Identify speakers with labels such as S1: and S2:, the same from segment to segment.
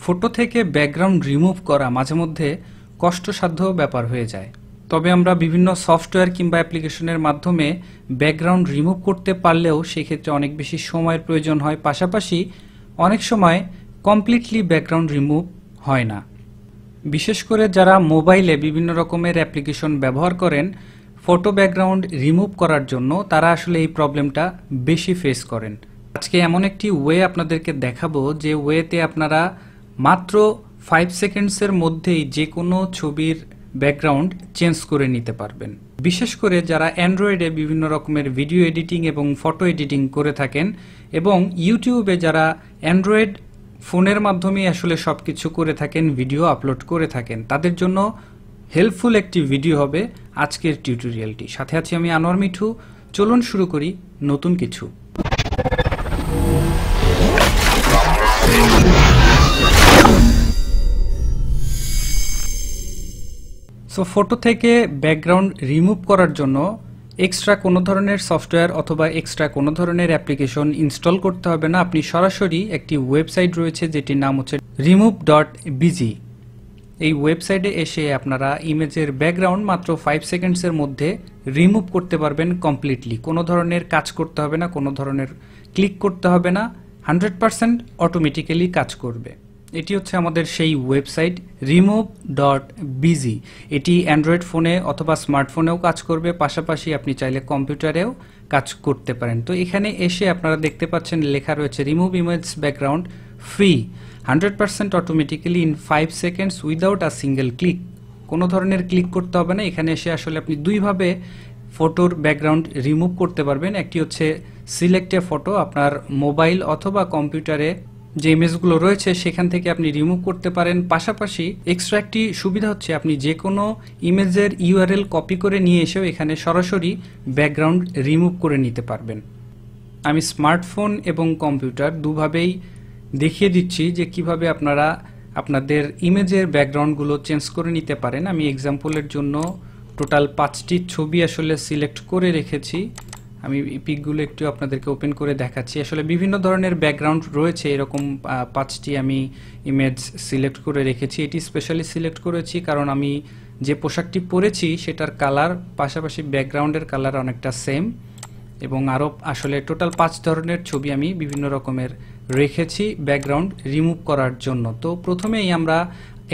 S1: Photo থেকে background remove করা মাঝে মধ্যে কষ্টসাধ্য ব্যাপার হয়ে যায়। তবে আমরা বিভিন্ন সফটওয়্যার কিংবা অ্যাপ্লিকেশনের মাধ্যমে ব্যাকগ্রাউন্ড রিমুভ করতে পারলেও সেক্ষেত্রে অনেক বেশি সময়ের প্রয়োজন হয়, পাশাপাশি অনেক সময় কমপ্লিটলি ব্যাকগ্রাউন্ড রিমুভ হয় না। বিশেষ করে যারা মোবাইলে বিভিন্ন রকমের অ্যাপ্লিকেশন ব্যবহার করেন ফটো ব্যাকগ্রাউন্ড রিমুভ করার জন্য, তারা আসলে এই প্রবলেমটা বেশি ফেস করেন। আজকে এমন একটি ওয়ে আপনাদেরকে দেখাবো যে ওয়েতে আপনারা মাত্র 5 সেকেন্ডসের মধ্যেই যে কোনো ছবির ব্যাকগ্রাউন্ড চেঞ্জ করে নিতে পারবেন। বিশেষ করে যারা অ্যান্ড্রয়েডে বিভিন্ন রকমের ভিডিও এডিটিং এবং ফটো এডিটিং করে থাকেন এবং ইউটিউবে যারা অ্যান্ড্রয়েড ফোনের মাধ্যমে আসলে সবকিছু করে থাকেন, ভিডিও আপলোড করে থাকেন, তাদের জন্য হেল্পফুল একটি ভিডিও হবে আজকের টিউটোরিয়ালটি। সাথে আছি আমি আনোয়ার মিঠু। চলুন শুরু করি নতুন কিছু। সো ফটো থেকে ব্যাকগ্রাউন্ড রিমুভ করার জন্য এক্সট্রা কোনো ধরনের সফটওয়্যার অথবা এক্সট্রা কোনো ধরনের অ্যাপ্লিকেশন ইনস্টল করতে হবে না। আপনি সরাসরি একটি ওয়েবসাইট রয়েছে যেটির নাম হচ্ছে remove.bg। এই ওয়েবসাইটে এসে আপনারা ইমেজের ব্যাকগ্রাউন্ড মাত্র 5 সেকেন্ডসের মধ্যে রিমুভ করতে পারবেন কমপ্লিটলি। কোনো ধরনের কাজ করতে হবে না, কোনো ধরনের ক্লিক করতে হবে না, 100% অটোমেটিক্যালি কাজ করবে। এটি হচ্ছে আমাদের সেই ওয়েবসাইট remove.bg। এটি অ্যান্ড্রয়েড ফোনে অথবা স্মার্টফোনেও কাজ করবে, পাশাপাশি আপনি চাইলে কম্পিউটারেও কাজ করতে পারেন। তো এখানে এসে আপনারা দেখতে পাচ্ছেন লেখা রয়েছে remove image background free 100% automatically in 5 seconds without a single click. কোনো ধরনের ক্লিক করতে হবে না। এখানে এসে আসলে আপনি দুইভাবে ফটোর ব্যাকগ্রাউন্ড রিমুভ করতে পারবেন। একটি হচ্ছে সিলেক্ট এ ফটো, আপনার মোবাইল অথবা কম্পিউটারে যে ইমেজগুলো রয়েছে সেখান থেকে আপনি রিমুভ করতে পারেন। পাশাপাশি এক্সট্রা একটি সুবিধা হচ্ছে আপনি যে কোনো ইমেজের ইউআরএল কপি করে নিয়ে এসেও এখানে সরাসরি ব্যাকগ্রাউন্ড রিমুভ করে নিতে পারবেন। আমি স্মার্টফোন এবং কম্পিউটার দুভাবেই দেখিয়ে দিচ্ছি যে কিভাবে আপনারা আপনাদের ইমেজের ব্যাকগ্রাউন্ডগুলো চেঞ্জ করে নিতে পারেন। আমি এক্সাম্পলের জন্য টোটাল 5টি ছবি আসলে সিলেক্ট করে রেখেছি। আমি পিকগুলো একটু আপনাদেরকে ওপেন করে দেখাচ্ছি। আসলে বিভিন্ন ধরনের ব্যাকগ্রাউন্ড রয়েছে, এরকম 5টি আমি ইমেজ সিলেক্ট করে রেখেছি। এটি স্পেশালি সিলেক্ট করেছি কারণ আমি যে পোশাকটি পরেছি সেটার কালার পাশাপাশি ব্যাকগ্রাউন্ডের কালার অনেকটা সেম, এবং আরও আসলে টোটাল 5 ধরনের ছবি আমি বিভিন্ন রকমের রেখেছি ব্যাকগ্রাউন্ড রিমুভ করার জন্য। তো প্রথমেই আমরা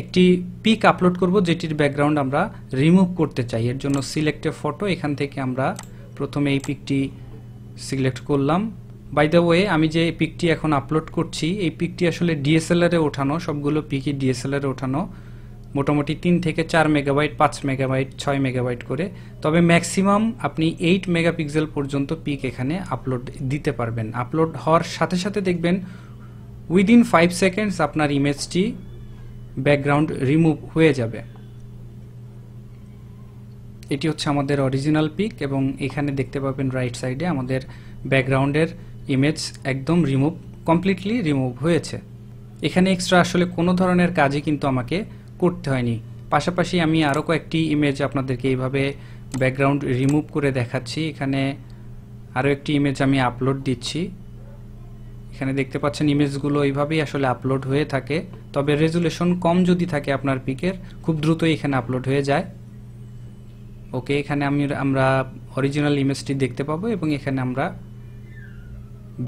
S1: একটি পিক আপলোড করব যেটির ব্যাকগ্রাউন্ড আমরা রিমুভ করতে চাই। এর জন্য সিলেক্ট এ ফটো, এখান থেকে আমরা প্রথমে এই পিকটি সিলেক্ট করলাম। বাই দ্য ওয়ে, আমি যে পিকটি এখন আপলোড করছি এই পিকটি আসলে ডিএসএলআরে ওঠানো, সবগুলো পিকই ডিএসএলআরে ওঠানো, মোটামুটি 3 থেকে 4 মেগাবাইট, 5 মেগাবাইট, 6 মেগাবাইট করে। তবে ম্যাক্সিমাম আপনি 8 মেগাপিক্সেল পর্যন্ত পিক এখানে আপলোড দিতে পারবেন। আপলোড হওয়ার সাথে সাথে দেখবেন উইদিন 5 সেকেন্ডস আপনার ইমেজটি ব্যাকগ্রাউন্ড রিমুভ হয়ে যাবে। এটি হচ্ছে আমাদের অরিজিনাল পিক এবং এখানে দেখতে পাবেন রাইট সাইডে আমাদের ব্যাকগ্রাউন্ডের ইমেজ একদম রিমুভ, কমপ্লিটলি রিমুভ হয়েছে। এখানে এক্সট্রা আসলে কোনো ধরনের কাজই কিন্তু আমাকে করতে হয়নি। পাশাপাশি আমি আরও কয়েকটি ইমেজ আপনাদেরকে এইভাবে ব্যাকগ্রাউন্ড রিমুভ করে দেখাচ্ছি। এখানে আরও একটি ইমেজ আমি আপলোড দিচ্ছি। এখানে দেখতে পাচ্ছেন ইমেজগুলো এইভাবেই আসলে আপলোড হয়ে থাকে, তবে রেজুলেশন কম যদি থাকে আপনার পিকের খুব দ্রুতই এখানে আপলোড হয়ে যায়। ওকে, এখানে আমরা অরিজিনাল ইমেজটি দেখতে পাবো এবং এখানে আমরা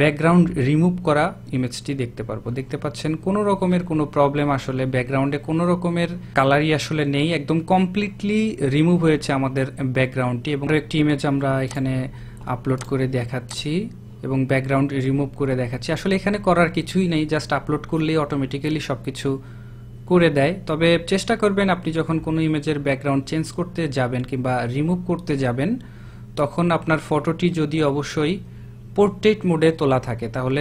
S1: ব্যাকগ্রাউন্ড রিমুভ করা ইমেজটি দেখতে পারবো। দেখতে পাচ্ছেন কোনো রকমের কোনো প্রবলেম আসলে ব্যাকগ্রাউন্ডে কোনো রকমের কালারই আসলে নেই, একদম কমপ্লিটলি রিমুভ হয়েছে আমাদের ব্যাকগ্রাউন্ডটি। এবং একটি ইমেজ আমরা এখানে আপলোড করে দেখাচ্ছি এবং ব্যাকগ্রাউন্ড রিমুভ করে দেখাচ্ছি। আসলে এখানে করার কিছুই নেই, জাস্ট আপলোড করলেই অটোমেটিক্যালি সবকিছু করে দেয়। তবে চেষ্টা করবেন আপনি যখন কোনো ইমেজের ব্যাকগ্রাউন্ড চেঞ্জ করতে যাবেন কিংবা রিমুভ করতে যাবেন তখন আপনার ফটোটি যদি অবশ্যই পোর্ট্রেট মোডে তোলা থাকে তাহলে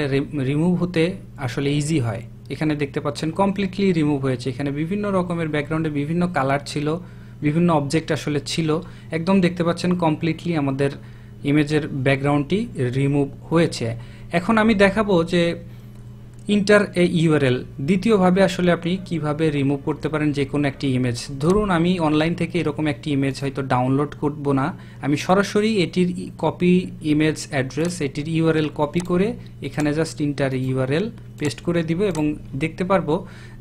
S1: রিমুভ হতে আসলে ইজি হয়। এখানে দেখতে পাচ্ছেন কমপ্লিটলি রিমুভ হয়েছে। এখানে বিভিন্ন রকমের ব্যাকগ্রাউন্ডে বিভিন্ন কালার ছিল, বিভিন্ন অবজেক্ট আসলে ছিল, একদম দেখতে পাচ্ছেন কমপ্লিটলি আমাদের ইমেজের ব্যাকগ্রাউন্ডটি রিমুভ হয়েছে। এখন আমি দেখাবো যে ইন্টার এ ইউআরএল দ্বিতীয়ভাবে আসলে আপনি কিভাবে রিমুভ করতে পারেন যে কোনো একটি ইমেজ। ধরুন আমি অনলাইন থেকে এরকম একটি ইমেজ হয়তো ডাউনলোড করব না, আমি সরাসরি এটির কপি ইমেজ অ্যাড্রেস, এটির ইউআরএল কপি করে এখানে জাস্ট ইন্টার ইউআরএল পেস্ট করে দিব এবং দেখতে পারবো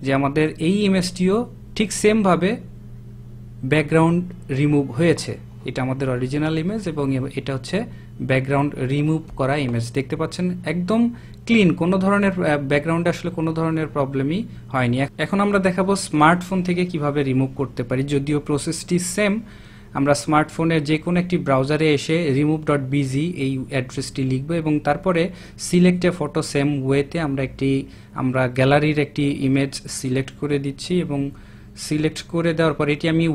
S1: যে আমাদের এই ইমেজটিও ঠিক সেমভাবে ব্যাকগ্রাউন্ড রিমুভ হয়েছে। এটা আমাদের অরিজিনাল ইমেজ এবং এটা হচ্ছে ব্যাকগ্রাউন্ড রিমুভ করা ইমেজ। দেখতে পাচ্ছেন একদম ক্লিন, কোনো ধরনের ব্যাকগ্রাউন্ডে আসলে কোনো ধরনের প্রবলেমই হয়নি। এখন আমরা দেখাবো স্মার্টফোন থেকে কিভাবে রিমুভ করতে পারি। যদিও প্রসেসটি সেম, আমরা স্মার্টফোনের যে কোনো একটি ব্রাউজারে এসে remove.bg এই অ্যাড্রেসটি লিখব এবং তারপরে সিলেক্ট এ ফটো সেম ওয়েতে আমরা গ্যালারির একটি ইমেজ সিলেক্ট করে দিচ্ছি এবং সিলেক্ট করে দেওয়ার পর এটি আমি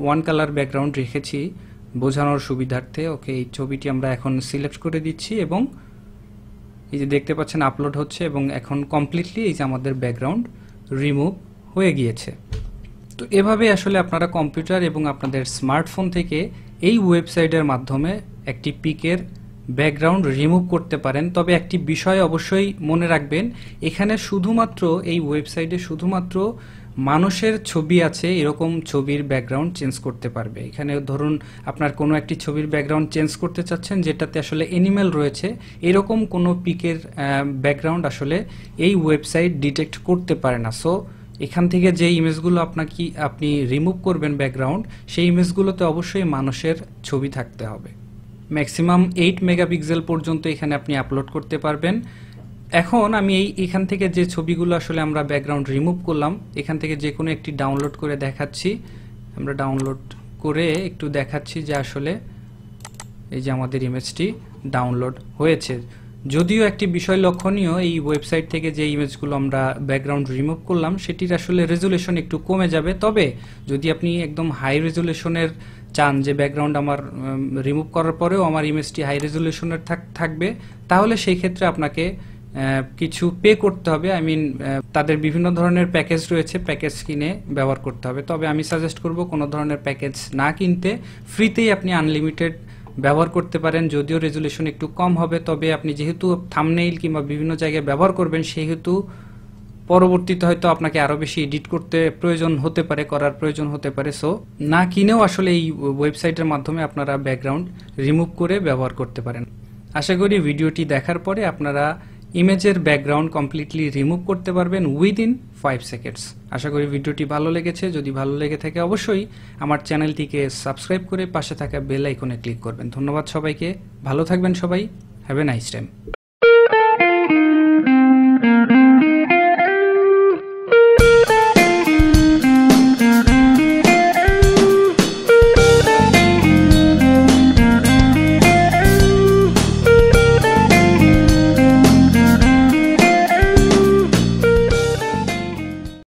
S1: ওয়ান কালার ব্যাকগ্রাউন্ড রেখেছি বোঝানোর সুবিধার্থে। ওকে, এই ছবিটি আমরা এখন সিলেক্ট করে দিচ্ছি এবং এই যে দেখতে পাচ্ছেন আপলোড হচ্ছে এবং এখন কমপ্লিটলি এই যে আমাদের ব্যাকগ্রাউন্ড রিমুভ হয়ে গিয়েছে। তো এভাবে আসলে আপনারা কম্পিউটার এবং আপনাদের স্মার্টফোন থেকে এই ওয়েবসাইটের মাধ্যমে একটি পিকের ব্যাকগ্রাউন্ড রিমুভ করতে পারেন। তবে একটি বিষয় অবশ্যই মনে রাখবেন, এখানে শুধুমাত্র এই ওয়েবসাইটে শুধুমাত্র মানুষের ছবি আছে এরকম ছবির ব্যাকগ্রাউন্ড চেঞ্জ করতে পারবে। এখানে ধরুন আপনার কোনো একটি ছবির ব্যাকগ্রাউন্ড চেঞ্জ করতে চাচ্ছেন যেটাতে আসলে অ্যানিমেল রয়েছে, এরকম কোনো পিকের ব্যাকগ্রাউন্ড আসলে এই ওয়েবসাইট ডিটেক্ট করতে পারে না। সো এখান থেকে যে ইমেজগুলো আপনি রিমুভ করবেন ব্যাকগ্রাউন্ড, সেই ইমেজগুলোতে অবশ্যই মানুষের ছবি থাকতে হবে। ম্যাক্সিমাম 8 মেগাপিক্সেল পর্যন্ত এখানে আপনি আপলোড করতে পারবেন। এখন আমি এখান থেকে যে ছবিগুলো আসলে আমরা ব্যাকগ্রাউন্ড রিমুভ করলাম, এখান থেকে যে কোনো একটি ডাউনলোড করে দেখাচ্ছি। আমরা ডাউনলোড করে একটু দেখাচ্ছি যে আসলে এই যে আমাদের ইমেজটি ডাউনলোড হয়েছে। যদিও একটি বিষয় লক্ষণীয়, এই ওয়েবসাইট থেকে যে ইমেজগুলো আমরা ব্যাকগ্রাউন্ড রিমুভ করলাম সেটির আসলে রেজুলেশন একটু কমে যাবে। তবে যদি আপনি একদম হাই রেজুলেশনের চান যে ব্যাকগ্রাউন্ড আমার রিমুভ করার পরেও আমার ইমেজটি হাই রেজুলেশনের থাকবে, তাহলে সেই ক্ষেত্রে আপনাকে কিছু পে করতে হবে। তাদের বিভিন্ন ধরনের প্যাকেজ রয়েছে, প্যাকেজ কিনে ব্যবহার করতে হবে। তবে আমি সাজেস্ট করব কোনো ধরনের প্যাকেজ না কিনতে, ফ্রিতেই আপনি আনলিমিটেড ব্যবহার করতে পারেন। যদিও রেজুলেশন একটু কম হবে, তবে আপনি যেহেতু থাম্বনেইল কিংবা বিভিন্ন জায়গায় ব্যবহার করবেন, সেহেতু পরবর্তীতে হয়তো আপনাকে আরো বেশি এডিট করার প্রয়োজন হতে পারে। সো না কিনেও আসলে এই ওয়েবসাইটের মাধ্যমে আপনারা ব্যাকগ্রাউন্ড রিমুভ করে ব্যবহার করতে পারেন। আশা করি ভিডিওটি দেখার পরে আপনারা ইমেজের ব্যাকগ্রাউন্ড কমপ্লিটলি রিমুভ করতে পারবেন উইদিন 5 সেকেন্ডস। আশা করি ভিডিওটি ভালো লেগেছে। যদি ভালো লেগে থাকে অবশ্যই আমার চ্যানেলটিকে সাবস্ক্রাইব করে পাশে থাকা বেল আইকনে ক্লিক করবেন। ধন্যবাদ সবাইকে, ভালো থাকবেন সবাই, হ্যাভ এ নাইস টাইম।